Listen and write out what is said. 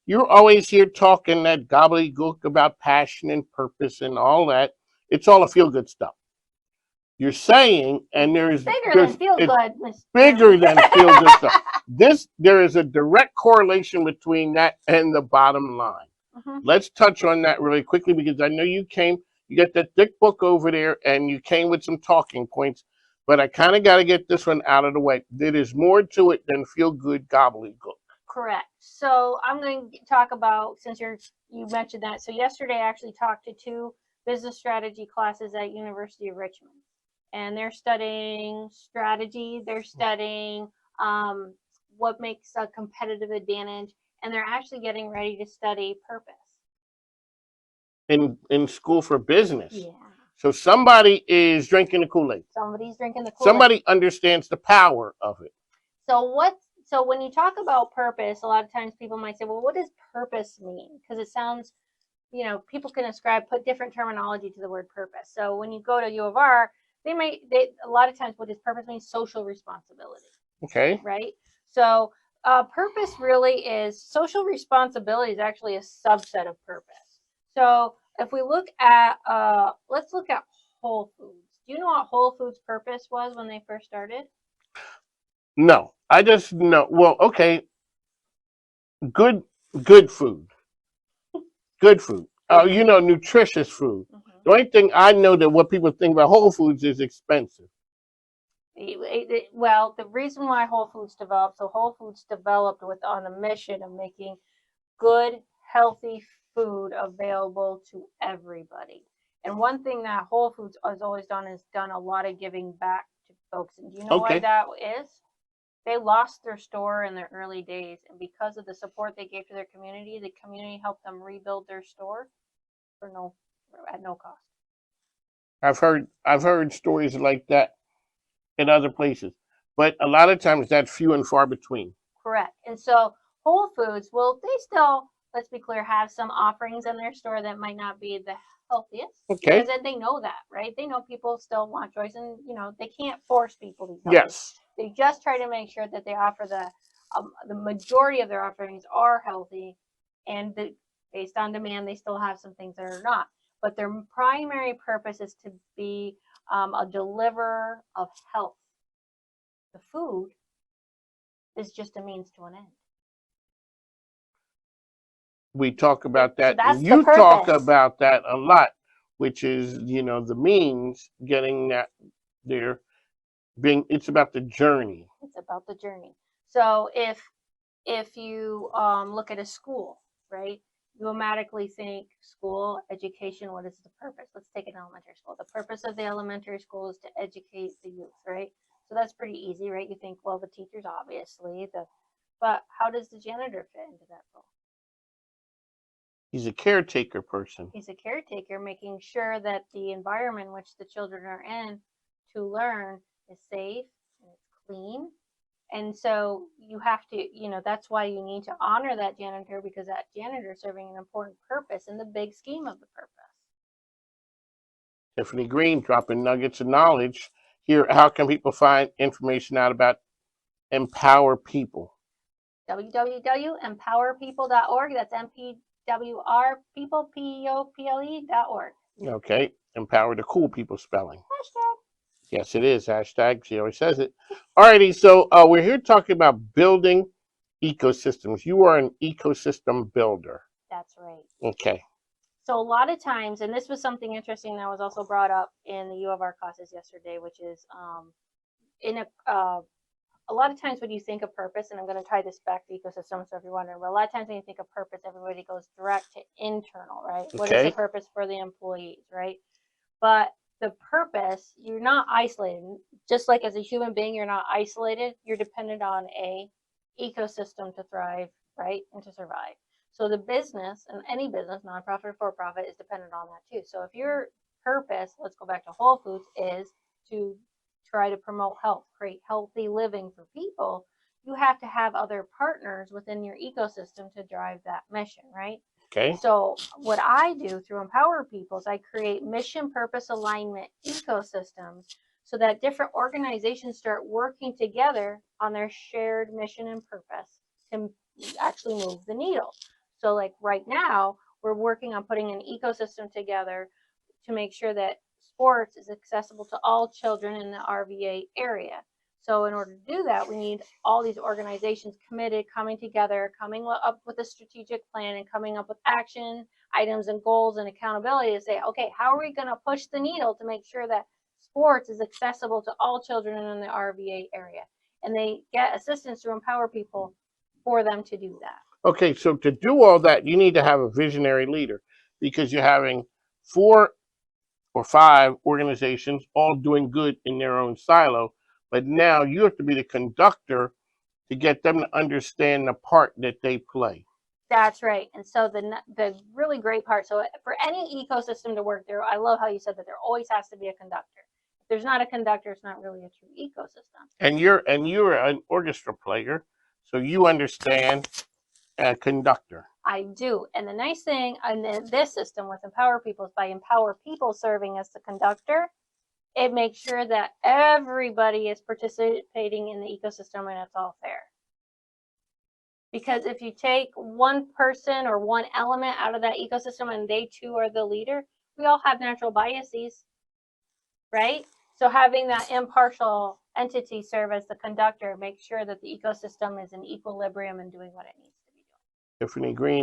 you're always here talking that gobbledygook about passion and purpose and all that. It's all a feel good stuff. You're saying, and bigger than feel it's good, Miss bigger Jeremy. than feel good stuff. There is a direct correlation between that and the bottom line. Let's touch on that really quickly because I know you got that thick book over there and you came with some talking points, but I kind of got to get this one out of the way. There is more to it than feel good gobbledygook. Correct. So I'm going to talk about, since you mentioned that. So yesterday I actually talked to two business strategy classes at University of Richmond, and they're studying strategy. They're studying what makes a competitive advantage, and they're actually getting ready to study purpose. In school for business. Yeah. So somebody is drinking the Kool-Aid. Somebody's drinking the Kool-Aid. Somebody understands the power of it. So when you talk about purpose, a lot of times people might say, well, what does purpose mean? Because it sounds, people can put different terminology to the word purpose. So when you go to U of R, a lot of times what does purpose mean? Social responsibility. Okay. Right? So purpose really is, social responsibility is actually a subset of purpose. So if we look at, let's look at Whole Foods. Do you know what Whole Foods' purpose was when they first started? No, I just know. Well, okay, good food, good food. Nutritious food. The only thing I know that what people think about Whole Foods is expensive. Well, the reason why Whole Foods developed on a mission of making good, healthy food available to everybody. And one thing that Whole Foods has always done is done a lot of giving back to folks. And do you know why that is? They lost their store in their early days, and because of the support they gave to their community, the community helped them rebuild their store at no cost. I've heard stories like that in other places, but a lot of times that's few and far between. Correct. And so Whole Foods, they still, let's be clear, have some offerings in their store that might not be the healthiest. Okay. Because they know that, right? They know people still want choice, and they can't force people to eat healthy. Yes. They just try to make sure that they offer the majority of their offerings are healthy, and based on demand, they still have some things that are not. But their primary purpose is to be a deliverer of health. The food is just a means to an end. We talk about that. So that's you the talk about that a lot, which is, the means getting that there. It's about the journey. It's about the journey. So if you look at a school, right, you automatically think school, education, what is the purpose? Let's take an elementary school. The purpose of the elementary school is to educate the youth, right? So that's pretty easy, right? You think, well, the teachers, obviously, but how does the janitor fit into that role? He's a caretaker person. He's a caretaker, making sure that the environment in which the children are in to learn is safe and it's clean. And so you have to, that's why you need to honor that janitor, because that janitor is serving an important purpose in the big scheme of the purpose. Tiffany Greene dropping nuggets of knowledge here. How can people find information out about Empower People? www.empowerpeople.org. That's MPWR people, PEOPLE.org. Okay. Empower the cool people spelling. Hashtag. Yes, it is. Hashtag. She always says it. Alrighty. So we're here talking about building ecosystems. You are an ecosystem builder. That's right. Okay. So a lot of times, and this was something interesting that was also brought up in the U of R classes yesterday, which is a lot of times when you think of purpose, and I'm going to tie this back to ecosystem, so if you're wondering, but a lot of times when you think of purpose, everybody goes direct to internal, right? Okay. What is the purpose for the employees, right? But the purpose, you're not isolated. Just like as a human being, you're not isolated. You're dependent on a ecosystem to thrive, right, and to survive. So the business, and any business, nonprofit or for-profit, is dependent on that too. So if your purpose, let's go back to Whole Foods, is to try to promote health, create healthy living for people, you have to have other partners within your ecosystem to drive that mission, right? Okay. So what I do through Empower People is I create mission purpose alignment ecosystems so that different organizations start working together on their shared mission and purpose to actually move the needle. So like right now, we're working on putting an ecosystem together to make sure that sports is accessible to all children in the RVA area. So in order to do that, we need all these organizations committed, coming together, coming up with a strategic plan and coming up with action items and goals and accountability to say, okay, how are we going to push the needle to make sure that sports is accessible to all children in the RVA area? And they get assistance to empower people for them to do that. Okay, so to do all that, you need to have a visionary leader, because you're having 4 or 5 organizations all doing good in their own silo, but now you have to be the conductor to get them to understand the part that they play. That's right. And so the really great part, so for any ecosystem to work there, I love how you said that there always has to be a conductor. If there's not a conductor, it's not really a true ecosystem. And you're an orchestra player, so you understand a conductor. I do. And the nice thing in this system with Empower People is by Empower People serving as the conductor, it makes sure that everybody is participating in the ecosystem and it's all fair. Because if you take one person or one element out of that ecosystem and they too are the leader, we all have natural biases, right? So having that impartial entity serve as the conductor makes sure that the ecosystem is in equilibrium and doing what it needs to be doing. Tiffany Greene.